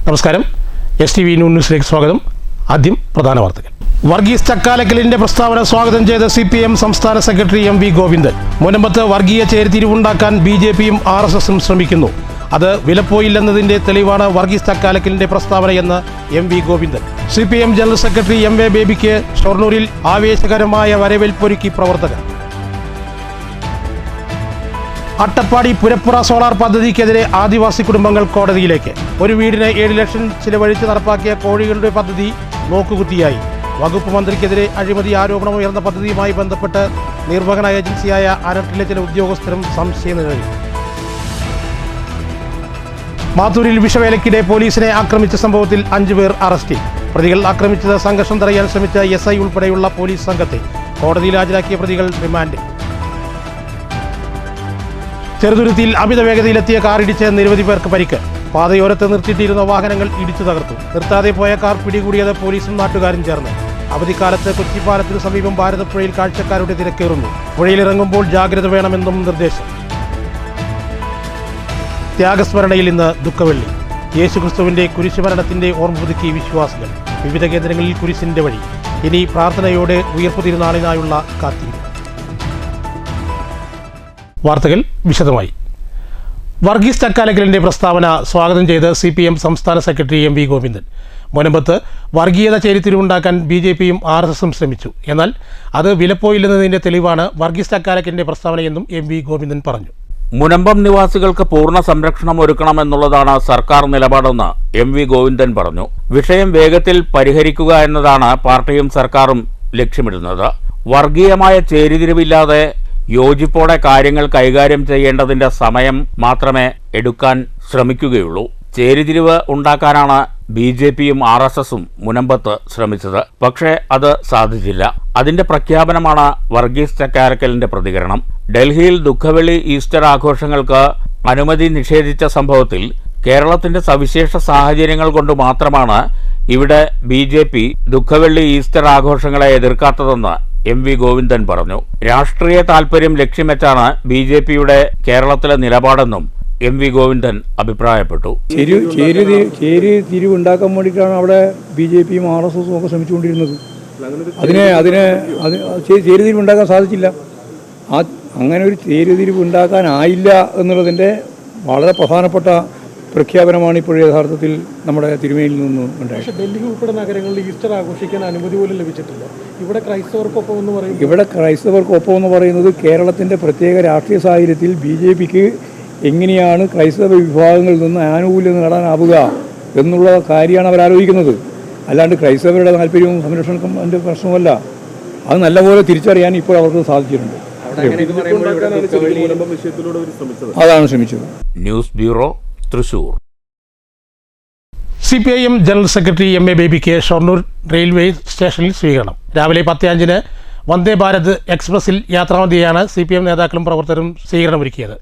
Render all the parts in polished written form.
നമസ്കാരം. STV ന്യൂസിലേക്ക് സ്വാഗതം. ആദ്യം പ്രധാന വാർത്തകൾ. വർഗീസ് ചക്കാലക്കലിന്റെ പ്രസ്താവന സ്വാഗതം ചെയ്ത CPM സംസ്ഥാന സെക്രട്ടറി MV ഗോവിന്ദൻ. മുനമ്പത്ത് വർഗീയ ചേരിതിരിവുണ്ടാക്കാൻ BJPയും RSSും ശ്രമിക്കുന്നു. അത് വിലപ്പോയില്ലെന്നതിന്റെ തെളിവാണ് വർഗീസ് ചക്കാലക്കലിന്റെ പ്രസ്താവനയെന്ന് MV Govindan. CPM general secretary MA ബേബിക്ക് ഷൊർണൂരിൽ ആവേശകരമായ വരവേൽപ്പൊരുക്കി പ്രവർത്തകർ. അട്ടപ്പാടി പുരപ്പുറ സോളാർ പദ്ധതിക്കെതിരെ ആദിവാസി കുടുംബങ്ങൾ കോടതിയിലേക്ക്. ഒരു വീടിന് 7 ലക്ഷം ചിലവഴിച്ച് നടപ്പാക്കിയ കോഴികളുടെ പദ്ധതി നോക്കുകുത്തിയായി. വകുപ്പ് മന്ത്രിക്കെതിരെ അഴിമതി ആരോപണം ഉയർന്ന പദ്ധതിയുമായി ബന്ധപ്പെട്ട് നിർവഹണ ഏജൻസിയായ അനർട്ടിലെ ചില ഉദ്യോഗസ്ഥരും സംശയം നിഴലിൽ. മാത്തൂരിൽ വിഷവേലയ്ക്കിടെ പോലീസിനെ ആക്രമിച്ച സംഭവത്തിൽ 5 പേർ അറസ്റ്റിൽ. പ്രതികൾ ആക്രമിച്ചത് സംഘർഷം തടയാൻ ശ്രമിച്ച SI ഉൾപ്പെടെയുള്ള പോലീസ് സംഘത്തെ. കോടതിയിൽ ഹാജരാക്കിയ പ്രതികൾ റിമാൻഡിൽ. ചെറുതുരുത്തിയിൽ അമിത വേഗതയിലെത്തിയ കാർ ഇടിച്ച് നിരവധി പേർക്ക് പരിക്ക്. പാതയോരത്ത് നിർത്തിയിട്ടിരുന്ന വാഹനങ്ങൾ ഇടിച്ചു തകർത്തു. നിർത്താതെ പോയ കാർ പിടികൂടിയത് പോലീസും നാട്ടുകാരും ചേർന്ന്. അവധിക്കാലത്ത് കൊച്ചിപ്പാലത്തിനു സമീപം ഭാരതപ്പുഴയിൽ കാഴ്ചക്കാരുടെ തിരക്കേറുന്നു. പുഴയിലിറങ്ങുമ്പോൾ ജാഗ്രത വേണമെന്നും നിർദ്ദേശം. ത്യാഗസ്മരണയിൽ ഇന്ന് ദുഃഖവെള്ളി. യേശുക്രിസ്തുവിന്റെ കുരിശുമരണത്തിന്റെ ഓർമ്മ പുതുക്കി വിശ്വാസികൾ. വിവിധ കേന്ദ്രങ്ങളിൽ കുരിശിന്റെ വഴി. ഇനി പ്രാർത്ഥനയോടെ ഉയർപ്പു തിരുനാളിനായുള്ള കാത്തിരിപ്പ്. വാർത്തകൾ വിശദമായി. വർഗീസ് ചക്കാലക്കലിന്റെ പ്രസ്താവന സ്വാഗതം ചെയ്ത് CPM സംസ്ഥാന സെക്രട്ടറി MV ഗോവിന്ദൻ. മുനമ്പത്ത് വർഗീയത ചേരിതിരിവുണ്ടാക്കാൻ BJPയും RSSും ശ്രമിച്ചു. എന്നാൽ അത് വിലപ്പോയില്ലെന്നതിന്റെ തെളിവാണ് വർഗീസ് ചക്കാലക്കലിന്റെ പ്രസ്താവനയെന്നും MV ഗോവിന്ദൻ പറഞ്ഞു. മുനമ്പം നിവാസികൾക്ക് പൂർണ്ണ സംരക്ഷണം ഒരുക്കണമെന്നുള്ളതാണ് സർക്കാർ നിലപാടെന്ന് MV ഗോവിന്ദൻ പറഞ്ഞു. വിഷയം വേഗത്തിൽ പരിഹരിക്കുക എന്നതാണ് പാർട്ടിയും സർക്കാരും ലക്ഷ്യമിടുന്നത്. വർഗീയമായ ചേരിതിരിവില്ലാതെ യോജിപ്പോടെ കാര്യങ്ങൾ കൈകാര്യം ചെയ്യേണ്ടതിന്റെ സമയം മാത്രമേ എടുക്കാൻ ശ്രമിക്കുകയുള്ളൂ. ചേരിതിരിവ് ഉണ്ടാക്കാനാണ് BJPയും RSSും മുനമ്പത്ത് ശ്രമിച്ചത്. പക്ഷേ അത് സാധിച്ചില്ല. അതിന്റെ പ്രഖ്യാപനമാണ് വർഗീസ് ചക്കാലക്കലിന്റെ പ്രതികരണം. ഡൽഹിയിൽ ദുഃഖവെള്ളി ഈസ്റ്റർ ആഘോഷങ്ങൾക്ക് അനുമതി നിഷേധിച്ച സംഭവത്തിൽ കേരളത്തിന്റെ സവിശേഷ സാഹചര്യങ്ങൾ കൊണ്ട് മാത്രമാണ് ഇവിടെ BJP ദുഃഖവെള്ളി ഈസ്റ്റർ ആഘോഷങ്ങളെ എതിർക്കാത്തതെന്ന് MV ഗോവിന്ദൻ പറഞ്ഞു. രാഷ്ട്രീയ താൽപര്യം ലക്ഷ്യം വെച്ചാണ് BJPയുടെ കേരളത്തിലെ നിലപാടെന്നും MV ഗോവിന്ദൻ അഭിപ്രായപ്പെട്ടു. തിരിവുണ്ടാക്കാൻ വേണ്ടിയിട്ടാണ് അവിടെ BJPയും RSSും ഒക്കെ ശ്രമിച്ചുകൊണ്ടിരുന്നത്. അതിനെ ചേരിതിരിവുണ്ടാക്കാൻ സാധിച്ചില്ല. അങ്ങനെ ഒരു ചേരിതിരിവുണ്ടാക്കാനായില്ല എന്നുള്ളതിൻ്റെ വളരെ പ്രധാനപ്പെട്ട പ്രഖ്യാപനമാണ് ഇപ്പോൾ യഥാർത്ഥത്തിൽ നമ്മുടെ തിരുമേനിയിൽ നിന്ന് ഉണ്ടായത്. പക്ഷേ ഡൽഹി ഉൾപ്പെടെ നഗരങ്ങളിൽ ഈസ്റ്റർ ആഘോഷിക്കാൻ അനുമതി പോലും ലഭിച്ചിട്ടില്ല. ഇവിടെ ക്രൈസ്തവർക്കൊപ്പം എന്ന് പറയുന്നത് കേരളത്തിൻ്റെ പ്രത്യേക രാഷ്ട്രീയ സാഹചര്യത്തിൽ BJPക്ക് എങ്ങനെയാണ് ക്രൈസ്തവ വിഭാഗങ്ങളിൽ നിന്ന് ആനുകൂല്യം നേടാനാവുക എന്നുള്ള കാര്യമാണ് അവർ ആലോചിക്കുന്നത്. അല്ലാണ്ട് ക്രൈസ്തവരുടെ താല്പര്യവും സംരക്ഷണവും അതിൻ്റെ പ്രശ്നമല്ല. അത് നല്ലപോലെ തിരിച്ചറിയാൻ ഇപ്പോൾ അവർക്ക് സാധിച്ചിട്ടുണ്ട്. അതാണ് ശ്രമിച്ചത്. News bureau, Thrissur. CPIM general secretary MA ബേബിക്ക് ഷൊർണൂർ റെയിൽവേ സ്റ്റേഷനിൽ സ്വീകരണം. രാവിലെ 10:05 വന്ദേ ഭാരത് എക്സ്പ്രസിൽ യാത്രാമധ്യയാണ് CPM നേതാക്കളും പ്രവർത്തകരും സ്വീകരണമൊരുക്കിയത്.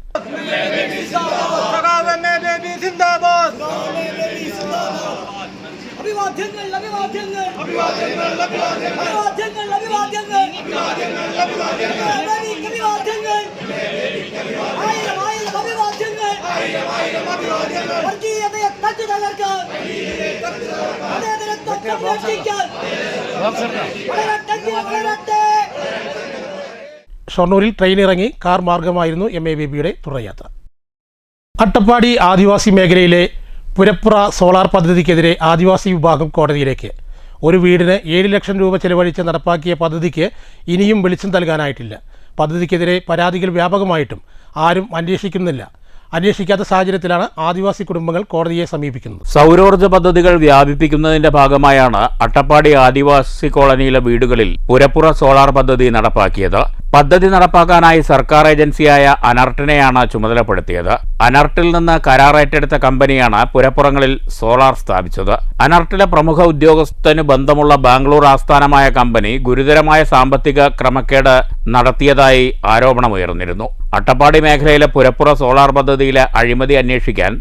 ഷൊർണൂരിൽ ട്രെയിനിറങ്ങി കാർ മാർഗമായിരുന്നു MA ബേബിയുടെ തുടർയാത്ര. അട്ടപ്പാടി ആദിവാസി മേഖലയിലെ പുരപ്പുറ സോളാർ പദ്ധതിക്കെതിരെ ആദിവാസി വിഭാഗം കോടതിയിലേക്ക്. ഒരു വീടിന് 7 ലക്ഷം രൂപ ചെലവഴിച്ച് നടപ്പാക്കിയ പദ്ധതിക്ക് ഇനിയും വെളിച്ചം നൽകാനായിട്ടില്ല. പദ്ധതിക്കെതിരെ പരാതികൾ വ്യാപകമായിട്ടും ആരും അന്വേഷിക്കാത്ത സാഹചര്യത്തിലാണ് ആദിവാസി കുടുംബങ്ങൾ കോടതിയെ സമീപിക്കുന്നത്. സൗരോർജ്ജ പദ്ധതികൾ വ്യാപിപ്പിക്കുന്നതിന്റെ ഭാഗമായാണ് അട്ടപ്പാടി ആദിവാസി കോളനിയിലെ വീടുകളിൽ പുരപ്പുറ സോളാർ പദ്ധതി നടപ്പാക്കിയത്. പദ്ധതി നടപ്പാക്കാനായി സർക്കാർ ഏജൻസിയായ അനർട്ടിനെയാണ് ചുമതലപ്പെടുത്തിയത്. അനർട്ടിൽ നിന്ന് കരാർ ഏറ്റെടുത്ത കമ്പനിയാണ് പുരപ്പുറങ്ങളിൽ സോളാർ സ്ഥാപിച്ചത്. അനർട്ടിലെ പ്രമുഖ ഉദ്യോഗസ്ഥന് ബന്ധമുള്ള ബാംഗ്ലൂർ ആസ്ഥാനമായ കമ്പനി ഗുരുതരമായ സാമ്പത്തിക ക്രമക്കേട് നടത്തിയതായി ആരോപണമുയർന്നിരുന്നു. അട്ടപ്പാടി മേഖലയിലെ പുരപ്പുറ സോളാർ പദ്ധതിയിലെ അഴിമതി അന്വേഷിക്കാൻ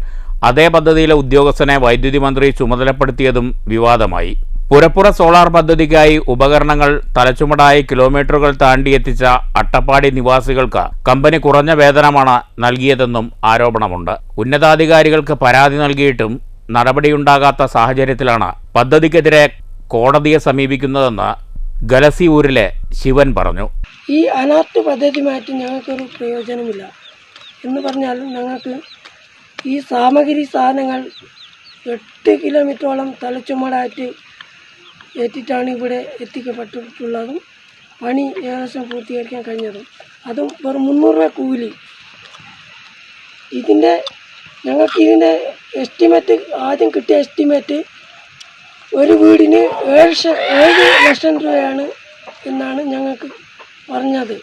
അതേ പദ്ധതിയിലെ ഉദ്യോഗസ്ഥനെ വൈദ്യുതി മന്ത്രി ചുമതലപ്പെടുത്തിയതും വിവാദമായി. പുരപ്പുറ സോളാർ പദ്ധതിക്കായി ഉപകരണങ്ങൾ തലച്ചുമടായി കിലോമീറ്ററുകൾ താണ്ടിയെത്തിച്ച അട്ടപ്പാടി നിവാസികൾക്ക് കമ്പനി കുറഞ്ഞ വേതനമാണ് നൽകിയതെന്നും ആരോപണമുണ്ട്. ഉന്നതാധികാരികൾക്ക് പരാതി നൽകിയിട്ടും നടപടിയുണ്ടാകാത്ത സാഹചര്യത്തിലാണ് പദ്ധതിക്കെതിരെ കോടതിയെ സമീപിക്കുന്നതെന്ന് ഗലസിയൂരിലെ ശിവൻ പറഞ്ഞു. ഈ അനാർട്ട് പദ്ധതിയുമായിട്ട് ഞങ്ങൾക്കൊരു പ്രയോജനമില്ല എന്ന് പറഞ്ഞാൽ ഞങ്ങൾക്ക് ഈ സാധനങ്ങൾ 8 കിലോമീറ്ററോളം തലച്ചുമടായിട്ട് ഏറ്റിട്ടാണ് ഇവിടെ എത്തിക്കപ്പെട്ടിട്ടുള്ളതും പണി ഏകദേശം പൂർത്തീകരിക്കാൻ കഴിഞ്ഞതും. അതും വെറും 300 രൂപ കൂലി. ഞങ്ങൾക്കിതിൻ്റെ എസ്റ്റിമേറ്റ് ആദ്യം കിട്ടിയ എസ്റ്റിമേറ്റ് ഒരു വീടിന് 7 ലക്ഷം രൂപയാണ് എന്നാണ് ഞങ്ങൾക്ക് പറഞ്ഞത്.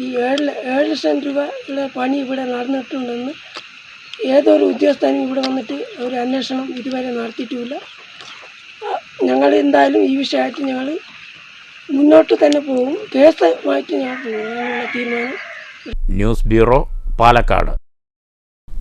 ഈ 7 ലക്ഷം രൂപയുടെ പണി ഇവിടെ നടന്നിട്ടുണ്ടെന്ന് ഏതൊരു ഉദ്യോഗസ്ഥനും ഇവിടെ വന്നിട്ട് ഒരു അന്വേഷണം ഇതുവരെ നടത്തിയിട്ടുമില്ല. ഞങ്ങൾ എന്തായാലും ഈ വിഷയമായിട്ട് ഞങ്ങൾ മുന്നോട്ട് തന്നെ പോകും. കേസുമായിട്ട് ഞങ്ങൾ പോകും എന്നുള്ള തീരുമാനം. News bureau, Palakkad.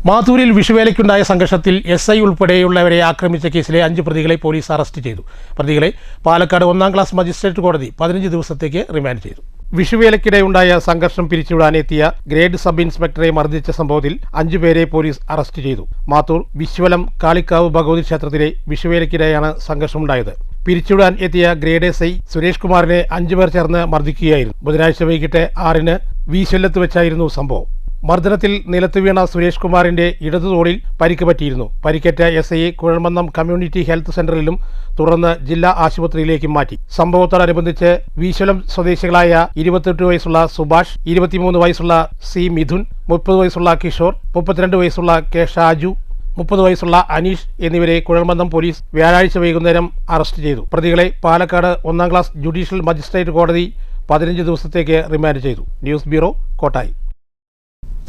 മാത്തൂരിൽ വിഷുവേലയ്ക്കുണ്ടായ സംഘർഷത്തിൽ SI ഉൾപ്പെടെയുള്ളവരെ ആക്രമിച്ച കേസിലെ 5 പ്രതികളെ പോലീസ് അറസ്റ്റ് ചെയ്തു. പ്രതികളെ പാലക്കാട് 1ാം ക്ലാസ് മജിസ്ട്രേറ്റ് കോടതി 15 ദിവസത്തേക്ക് റിമാൻഡ് ചെയ്തു. വിഷുവേലയ്ക്കിടെയുണ്ടായ സംഘർഷം പിരിച്ചുവിടാനെത്തിയ ഗ്രേഡ് സബ് ഇൻസ്പെക്ടറെ മർദ്ദിച്ച സംഭവത്തിൽ 5 പേരെ പോലീസ് അറസ്റ്റ് ചെയ്തു. മാത്തൂർ വിശ്വലം കാളിക്കാവ് ഭഗവതി ക്ഷേത്രത്തിലെ വിഷുവേലയ്ക്കിടെയാണ് സംഘർഷമുണ്ടായത്. പിരിച്ചുവിടാൻ എത്തിയ ഗ്രേഡ് SI സുരേഷ് കുമാറിനെ 5 പേർ ചേർന്ന് മർദ്ദിക്കുകയായിരുന്നു. ബുധനാഴ്ച വൈകിട്ട് 6-ന് വീശല്ലത്ത് വെച്ചായിരുന്നു സംഭവം. മർദ്ദനത്തിൽ നിലത്ത് വീണ സുരേഷ് കുമാറിന്റെ ഇടതുതോളിൽ പരിക്ക് പറ്റിയിരുന്നു. പരിക്കേറ്റ SIയെ കുഴൽമന്നം കമ്മ്യൂണിറ്റി ഹെൽത്ത് സെന്ററിലും തുടർന്ന് ജില്ലാ ആശുപത്രിയിലേക്കും മാറ്റി. സംഭവത്തോടനുബന്ധിച്ച് വീശലം സ്വദേശികളായ 28 വയസ്സുള്ള സുഭാഷ്, 23 വയസ്സുള്ള C മിഥുൻ, 30 വയസ്സുള്ള കിഷോർ, 32 വയസ്സുള്ള K ഷാജു, 30 വയസ്സുള്ള അനീഷ് എന്നിവരെ കുഴൽമന്ദം പോലീസ് വ്യാഴാഴ്ച വൈകുന്നേരം അറസ്റ്റ് ചെയ്തു. പ്രതികളെ പാലക്കാട് 1ാം ക്ലാസ് ജുഡീഷ്യൽ മജിസ്ട്രേറ്റ് കോടതി 15 ദിവസത്തേക്ക് റിമാൻഡ് ചെയ്തു. News bureau, Kottayi.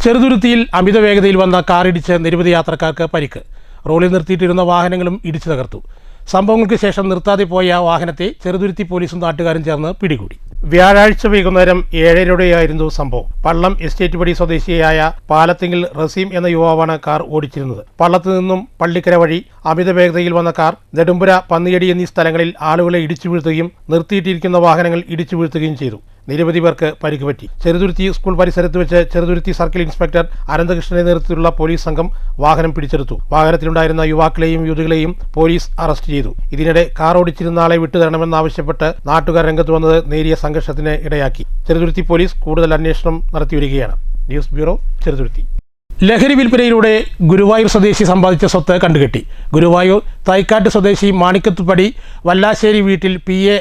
ചെറുതുരുത്തിയിൽ അമിത വേഗതയിൽ വന്ന കാറിടിച്ച് നിരവധി യാത്രക്കാർക്ക് പരിക്ക്. റോഡിൽ നിർത്തിയിട്ടിരുന്ന വാഹനങ്ങളും ഇടിച്ചു തകർത്തു. സംഭവങ്ങൾക്ക് ശേഷം നിർത്താതെ പോയ വാഹനത്തെ ചെറുതുരുത്തി പോലീസും നാട്ടുകാരും ചേർന്ന് പിടികൂടി. വ്യാഴാഴ്ച വൈകുന്നേരം 7:30 സംഭവം. പള്ളം എസ്റ്റേറ്റ് പടി സ്വദേശിയായ പാലത്തിങ്കിൽ റസീം എന്ന യുവാവാണ് കാർ ഓടിച്ചിരുന്നത്. പള്ളത്ത് നിന്നും പള്ളിക്കര വഴി അമിത വേഗതയിൽ വന്ന കാർ നെടുമ്പുര, പന്നിയടി എന്നീ സ്ഥലങ്ങളിൽ ആളുകളെ ഇടിച്ചു വീഴ്ത്തുകയും നിർത്തിയിട്ടിരിക്കുന്ന വാഹനങ്ങൾ ഇടിച്ചു വീഴ്ത്തുകയും ചെയ്തു. നിരവധി പേർക്ക് പരിക്ക് പറ്റി. ചെറുതുരുത്തി സ്കൂൾ പരിസരത്ത് വെച്ച് ചെറുതുരുത്തി സർക്കിൾ ഇൻസ്പെക്ടർ അനന്തകൃഷ്ണന്റെ നേതൃത്വത്തിലുള്ള പോലീസ് സംഘം വാഹനം പിടിച്ചെടുത്തു. വാഹനത്തിലുണ്ടായിരുന്ന യുവാക്കളെയും യുവതികളെയും പോലീസ് അറസ്റ്റ് ചെയ്തു. ഇതിനിടെ കാർ ഓടിച്ചിരുന്ന ആളെ വിട്ടുതരണമെന്നാവശ്യപ്പെട്ട് നാട്ടുകാർ രംഗത്ത് വന്നത് നേരിയ സംഘർഷത്തിന് ഇടയാക്കി. ചെറുതുരുത്തി പോലീസ് കൂടുതൽ അന്വേഷണം നടത്തിവരികയാണ്. News bureau, Cheruthuruthy. ലഹരി വിൽപ്പനയിലൂടെ ഗുരുവായൂർ സ്വദേശി സമ്പാദിച്ച സ്വത്ത് കണ്ടുകെട്ടി. ഗുരുവായൂർ തൈക്കാട്ട് സ്വദേശി മാണിക്കത്തുപടി വല്ലാശ്ശേരി വീട്ടിൽ PA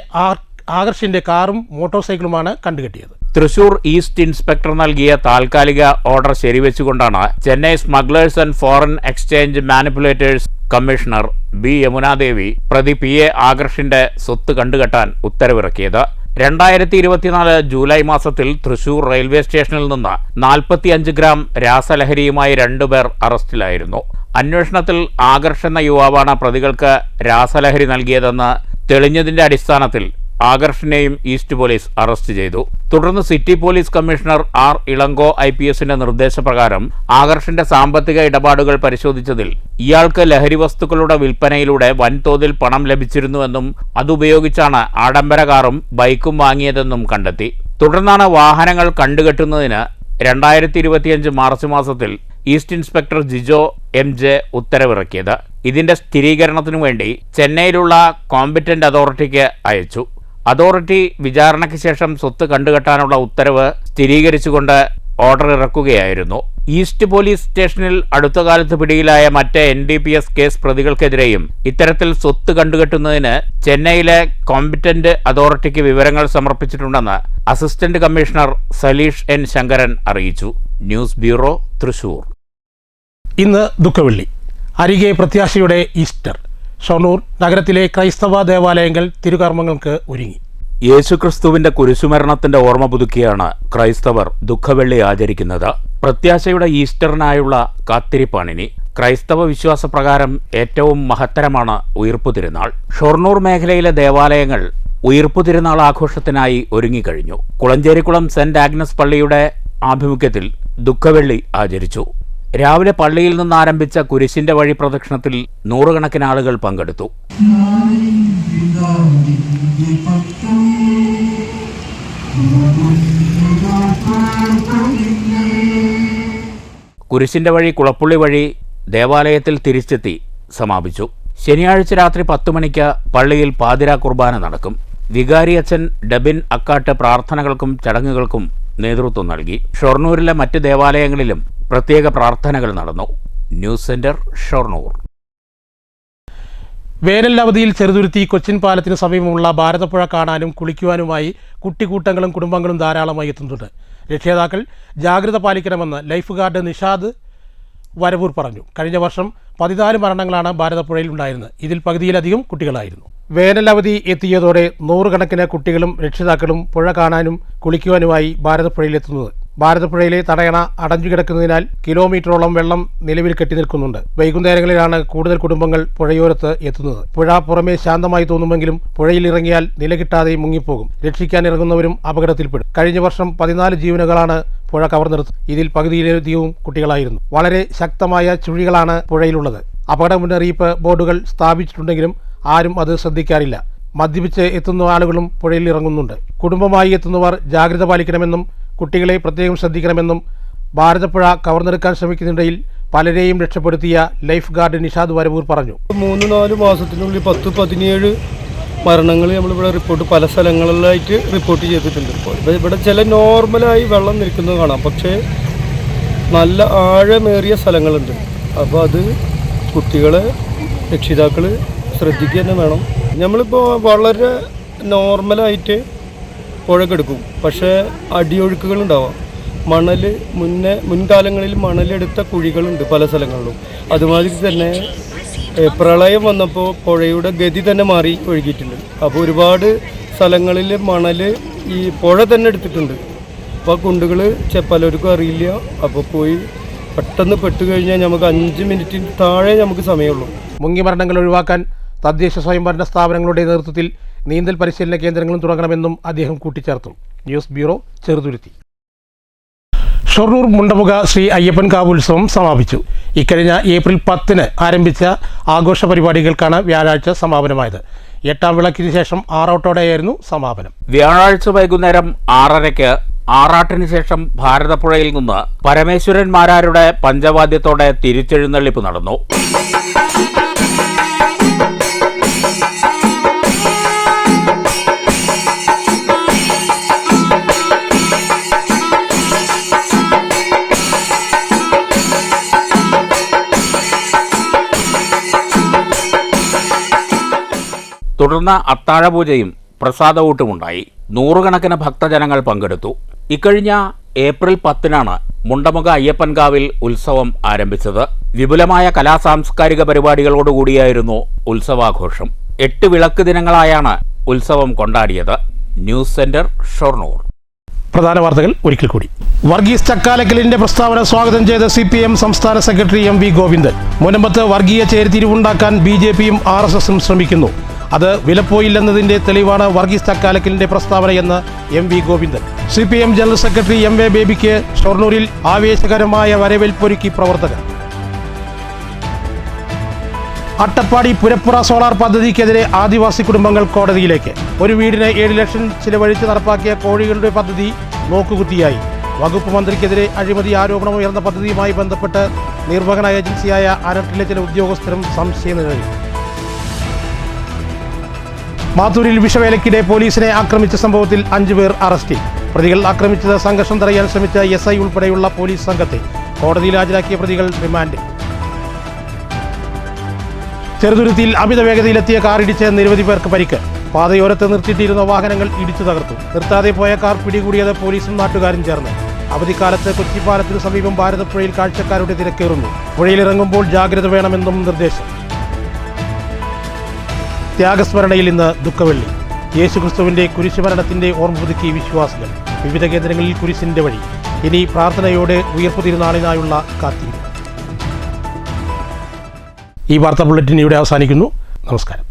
ആകർഷിന്റെ കാറും മോട്ടോർ സൈക്കിളുമാണ് കണ്ടുകെട്ടിയത്. തൃശൂർ ഈസ്റ്റ് ഇൻസ്പെക്ടർ നൽകിയ താൽക്കാലിക ഓർഡർ ശരിവെച്ചുകൊണ്ടാണ് Chennai smugglers and foreign exchange manipulators commissioner B Yamunadevi പ്രതി PA ആകർഷിന്റെ സ്വത്ത് കണ്ടുകെട്ടാൻ ഉത്തരവിറക്കിയത്. 2024 ജൂലൈ മാസത്തിൽ തൃശൂർ റെയിൽവേ സ്റ്റേഷനിൽ നിന്ന് 45 ഗ്രാം രാസലഹരിയുമായി 2 പേർ അറസ്റ്റിലായിരുന്നു. അന്വേഷണത്തിൽ ആകർഷ് എന്ന യുവാവാണ് പ്രതികൾക്ക് രാസലഹരി നൽകിയതെന്ന് തെളിഞ്ഞതിന്റെ അടിസ്ഥാനത്തിൽ ആകർഷിനെയും ഈസ്റ്റ് പോലീസ് അറസ്റ്റ് ചെയ്തു. തുടർന്ന് city police commissioner R Elango IPSന്റെ നിർദ്ദേശപ്രകാരം ആകർഷിന്റെ സാമ്പത്തിക ഇടപാടുകൾ പരിശോധിച്ചതിൽ ഇയാൾക്ക് ലഹരി വസ്തുക്കളുടെ വിൽപ്പനയിലൂടെ വൻതോതിൽ പണം ലഭിച്ചിരുന്നുവെന്നും അതുപയോഗിച്ചാണ് ആഡംബര കാറും ബൈക്കും വാങ്ങിയതെന്നും കണ്ടെത്തി. തുടർന്നാണ് വാഹനങ്ങൾ കണ്ടുകെട്ടുന്നതിന് 2025 മാർച്ച് മാസത്തിൽ ഈസ്റ്റ് ഇൻസ്പെക്ടർ ജിജോ MJ ഉത്തരവിറക്കിയത്. ഇതിന്റെ സ്ഥിരീകരണത്തിനു വേണ്ടി ചെന്നൈയിലുള്ള കോമ്പറ്റന്റ് അതോറിറ്റിക്ക് അയച്ചു. അതോറിറ്റി വിചാരണയ്ക്ക് ശേഷം സ്വത്ത് കണ്ടുകെട്ടാനുള്ള ഉത്തരവ് സ്ഥിരീകരിച്ചുകൊണ്ട് ഓർഡർ ഇറക്കുകയായിരുന്നു. ഈസ്റ്റ് പോലീസ് സ്റ്റേഷനിൽ അടുത്ത കാലത്ത് പിടിയിലായ മറ്റ് NDPS കേസ് പ്രതികൾക്കെതിരെയും ഇത്തരത്തിൽ സ്വത്ത് കണ്ടുകെട്ടുന്നതിന് ചെന്നൈയിലെ കോമ്പറ്റന്റ് അതോറിറ്റിക്ക് വിവരങ്ങൾ സമർപ്പിച്ചിട്ടുണ്ടെന്ന് assistant commissioner Saleesh N Sankaran അറിയിച്ചു. News bureau, Thrissur. ഇന്ന് ദുഃഖവെള്ളി. അരികെ പ്രത്യാശയുടെ ഈസ്റ്റർ. ഷൊർണൂർ നഗരത്തിലെ ക്രൈസ്തവ ദേവാലയങ്ങൾ തിരുകർമ്മങ്ങൾക്ക് ഒരുങ്ങി. യേശുക്രിസ്തുവിന്റെ കുരിശുമരണത്തിന്റെ ഓർമ്മ പുതുക്കിയാണ് ക്രൈസ്തവർ ദുഃഖവെള്ളി ആചരിക്കുന്നത്. പ്രത്യാശയുടെ ഈസ്റ്ററിനായുള്ള കാത്തിരിപ്പാണിനി. ക്രൈസ്തവ വിശ്വാസപ്രകാരം ഏറ്റവും മഹത്തരമാണ് ഉയിർപ്പു തിരുനാൾ. ഷൊർണൂർ മേഖലയിലെ ദേവാലയങ്ങൾ ഉയിർപ്പു തിരുനാൾ ആഘോഷത്തിനായി ഒരുങ്ങിക്കഴിഞ്ഞു. കുളഞ്ചേരിക്കുളം സെന്റ് ആഗ്നസ് പള്ളിയുടെ ആഭിമുഖ്യത്തിൽ ദുഃഖവെള്ളി ആചരിച്ചു. രാവിലെ പള്ളിയിൽ നിന്ന് ആരംഭിച്ച കുരിശിന്റെ വഴി പ്രദക്ഷിണത്തിൽ നൂറുകണക്കിന് ആളുകൾ പങ്കെടുത്തു. കുരിശിന്റെ വഴി കുളപ്പുള്ളി വഴി ദേവാലയത്തിൽ തിരിച്ചെത്തി സമാപിച്ചു. ശനിയാഴ്ച രാത്രി 10 മണിക്ക് പള്ളിയിൽ പാതിരാ കുർബാന നടക്കും. വികാരി അച്ഛൻ ഡബിൻ അക്കാട്ട് പ്രാർത്ഥനകൾക്കും ചടങ്ങുകൾക്കും നേതൃത്വം നൽകി. ഷൊർണൂരിലെ മറ്റ് ദേവാലയങ്ങളിലും പ്രത്യേക പ്രാർത്ഥനകൾ നടന്നു. News centre, Shoranur. വേനൽ അവധിയിൽ ചെറുതുരുത്തി കൊച്ചിൻ പാലത്തിന് സമീപമുള്ള ഭാരതപ്പുഴ കാണാനും കുളിക്കുവാനുമായി കുട്ടിക്കൂട്ടങ്ങളും കുടുംബങ്ങളും ധാരാളമായി എത്തുന്നുണ്ട്. രക്ഷിതാക്കൾ ജാഗ്രത പാലിക്കണമെന്ന് ലൈഫ് ഗാർഡ് നിഷാദ് വരവൂർ പറഞ്ഞു. കഴിഞ്ഞ വർഷം 14 മരണങ്ങളാണ് ഭാരതപ്പുഴയിൽ ഉണ്ടായിരുന്നത്. ഇതിൽ പകുതിയിലധികം കുട്ടികളായിരുന്നു. വേനൽ അവധി എത്തിയതോടെ 100 കണക്കിന് കുട്ടികളും രക്ഷിതാക്കളും പുഴ കാണാനും കുളിക്കുവാനുമായി ഭാരതപ്പുഴയിലെത്തുന്നത്. ഭാരതപ്പുഴയിലെ തടയണ അടഞ്ഞുകിടക്കുന്നതിനാൽ കിലോമീറ്ററോളം വെള്ളം നിലവിൽ കെട്ടി നിൽക്കുന്നുണ്ട്. വൈകുന്നേരങ്ങളിലാണ് കൂടുതൽ കുടുംബങ്ങൾ പുഴയോരത്ത് എത്തുന്നത്. പുഴ പുറമേ ശാന്തമായി തോന്നുമെങ്കിലും പുഴയിൽ ഇറങ്ങിയാൽ നില കിട്ടാതെ മുങ്ങിപ്പോകും. രക്ഷിക്കാൻ ഇറങ്ങുന്നവരും അപകടത്തിൽപ്പെടും. കഴിഞ്ഞ വർഷം 14 ജീവനുകളാണ് പുഴ കവർന്നെടുത്തത്. ഇതിൽ പകുതിയിലധികവും കുട്ടികളായിരുന്നു. വളരെ ശക്തമായ ചുഴികളാണ് പുഴയിലുള്ളത്. അപകട മുന്നറിയിപ്പ് ബോർഡുകൾ സ്ഥാപിച്ചിട്ടുണ്ടെങ്കിലും ആരും അത് ശ്രദ്ധിക്കാറില്ല. മദ്യപിച്ച് എത്തുന്ന ആളുകളും പുഴയിൽ ഇറങ്ങുന്നുണ്ട്. കുടുംബമായി എത്തുന്നവർ ജാഗ്രത പാലിക്കണമെന്നും കുട്ടികളെ പ്രത്യേകം ശ്രദ്ധിക്കണമെന്നും ഭാരതപ്പുഴ കവർന്നെടുക്കാൻ ശ്രമിക്കുന്നതിനിടയിൽ പലരെയും രക്ഷപ്പെടുത്തിയ ലൈഫ് ഗാർഡ് നിഷാദ് വരവൂർ പറഞ്ഞു. 3-4 മാസത്തിനുള്ളിൽ 10-17 മരണങ്ങൾ നമ്മളിവിടെ പല സ്ഥലങ്ങളിലായിട്ട് റിപ്പോർട്ട് ചെയ്തിട്ടുണ്ട്. ഇവിടെ ചില നോർമലായി വെള്ളം നിൽക്കുന്നത് കാണാം, പക്ഷേ നല്ല ആഴമേറിയ സ്ഥലങ്ങളുണ്ട്. അപ്പോൾ അത് കുട്ടികളെ രക്ഷിതാക്കൾ ശ്രദ്ധിക്കുക തന്നെ വേണം. നമ്മളിപ്പോൾ വളരെ നോർമലായിട്ട് പുഴക്കെടുക്കും, പക്ഷേ അടിയൊഴുക്കുകളുണ്ടാവാം. മുൻകാലങ്ങളിൽ മണലെടുത്ത കുഴികളുണ്ട് പല സ്ഥലങ്ങളിലും. അതുമാതിരി തന്നെ പ്രളയം വന്നപ്പോൾ പുഴയുടെ ഗതി തന്നെ മാറി ഒഴുകിയിട്ടുണ്ട്. അപ്പോൾ ഒരുപാട് സ്ഥലങ്ങളിൽ മണൽ ഈ പുഴ തന്നെ എടുത്തിട്ടുണ്ട്. അപ്പോൾ കുണ്ടുകൾ പലർക്കും അറിയില്ല. അപ്പോൾ പോയി പെട്ടെന്ന് പെട്ടുകഴിഞ്ഞാൽ നമുക്ക് 5 മിനിറ്റിന് താഴെ നമുക്ക് സമയമുള്ളൂ. മുങ്ങി മരണങ്ങൾ ഒഴിവാക്കാൻ തദ്ദേശ സ്വയംഭരണ സ്ഥാപനങ്ങളുടെ നേതൃത്വത്തിൽ നീന്തൽ പരിശീലന കേന്ദ്രങ്ങളും തുടങ്ങണമെന്നും അദ്ദേഹം കൂട്ടിച്ചേർത്തു. News bureau, Cheruthuruthy. ഷൊർണൂർ മുണ്ടമുഖ ശ്രീ അയ്യപ്പൻകാവ് ഉത്സവം സമാപിച്ചു. ഇക്കഴിഞ്ഞ ഏപ്രിൽ 10 ആരംഭിച്ച ആഘോഷ പരിപാടികൾക്കാണ് വ്യാഴാഴ്ച സമാപനമായത്. 8ാം വിളക്കിന് ശേഷം ആറോട്ടോടെയായിരുന്നു സമാപനം. വ്യാഴാഴ്ച വൈകുന്നേരം 6:30-ക്ക് ആറാട്ടിന് ശേഷം ഭാരതപ്പുഴയിൽ നിന്ന് പരമേശ്വരന്മാരാരുടെ പഞ്ചവാദ്യത്തോടെ തിരിച്ചെഴുന്നള്ളിപ്പ് നടന്നു. തുടർന്ന് അത്താഴപൂജയും പ്രസാദവൂട്ടുമുണ്ടായി. 100 കണക്കിന് ഭക്തജനങ്ങൾ പങ്കെടുത്തു. ഇക്കഴിഞ്ഞ ഏപ്രിൽ 10 മുണ്ടമുഖ അയ്യപ്പൻകാവിൽ ഉത്സവം ആരംഭിച്ചത്. വിപുലമായ കലാസാംസ്കാരിക പരിപാടികളോടുകൂടിയായിരുന്നു ഉത്സവാഘോഷം. 8 വിളക്ക് ദിനങ്ങളായാണ് ഉത്സവം കൊണ്ടാടിയത്. News centre, Shoranur. പ്രധാന വാർത്തകൾ ഒരിക്കൽ കൂടി. വർഗീസ് ചക്കാലക്കലിന്റെ പ്രസ്താവന സ്വാഗതം ചെയ്ത CPM സംസ്ഥാന സെക്രട്ടറി MV ഗോവിന്ദൻ. മുനമ്പത്ത് വർഗീയ ചേരിതിരിവുണ്ടാക്കാൻ BJPയും RSSും ശ്രമിക്കുന്നു. അത് വിലപ്പോയില്ലെന്നതിന്റെ തെളിവാണ് വർഗീസ് ചക്കാലക്കലിന്റെ പ്രസ്താവനയെന്ന് MV Govindan. CPM general secretary MA ബേബിക്ക് ഷൊർണൂരിൽ ആവേശകരമായ വരവേൽപ്പൊരുക്കി പ്രവർത്തകർ. അട്ടപ്പാടി പുരപ്പുറ സോളാർ പദ്ധതിക്കെതിരെ ആദിവാസി കുടുംബങ്ങൾ കോടതിയിലേക്ക്. ഒരു വീടിന് 7 ലക്ഷം ചിലവഴിച്ച് നടപ്പാക്കിയ കോഴികളുടെ പദ്ധതി നോക്കുകുത്തിയായി. വകുപ്പ് മന്ത്രിക്കെതിരെ അഴിമതി ആരോപണം ഉയർന്ന പദ്ധതിയുമായി ബന്ധപ്പെട്ട് നിർവഹണ ഏജൻസിയായ അനർട്ടിലെ ചില ഉദ്യോഗസ്ഥരും സംശയം നിഴലിൽ. മാത്തൂരിൽ വിഷവേലയ്ക്കിടെ പോലീസിനെ ആക്രമിച്ച സംഭവത്തിൽ 5 പേർ അറസ്റ്റിൽ. പ്രതികൾ ആക്രമിച്ചത് സംഘർഷം തടയാൻ ശ്രമിച്ച SI ഉൾപ്പെടെയുള്ള പോലീസ് സംഘത്തെ കോടതിയിൽ ഹാജരാക്കിയ പ്രതികൾ റിമാൻഡിൽ. ചെറുതുരുത്തിയിൽ അമിത വേഗതയിലെത്തിയ കാർ ഇടിച്ച് നിരവധി പേർക്ക് പരിക്ക്. പാതയോരത്ത് നിർത്തിയിട്ടിരുന്ന വാഹനങ്ങൾ ഇടിച്ചു തകർത്തു. നിർത്താതെ പോയ കാർ പിടികൂടിയത് പോലീസും നാട്ടുകാരും ചേർന്ന്. അവധിക്കാലത്ത് കൊച്ചിപ്പാലത്തിനു സമീപം ഭാരതപ്പുഴയിൽ കാഴ്ചക്കാരുടെ തിരക്കേറുന്നു. പുഴയിലിറങ്ങുമ്പോൾ ജാഗ്രത വേണമെന്നും നിർദ്ദേശം. ത്യാഗസ്മരണയിൽ ഇന്ന് ദുഃഖവെള്ളി. യേശുക്രിസ്തുവിന്റെ കുരിശുമരണത്തിന്റെ ഓർമ്മ പുതുക്കി വിശ്വാസികൾ. വിവിധ കേന്ദ്രങ്ങളിൽ കുരിശിന്റെ വഴി. ഇനി പ്രാർത്ഥനയോടെ ഉയർപ്പു തിരുനാളിനായുള്ള കാത്തിരിപ്പ്. ഈ വാർത്താ ബുള്ളറ്റിൻ ഇവിടെ അവസാനിക്കുന്നു. നമസ്കാരം.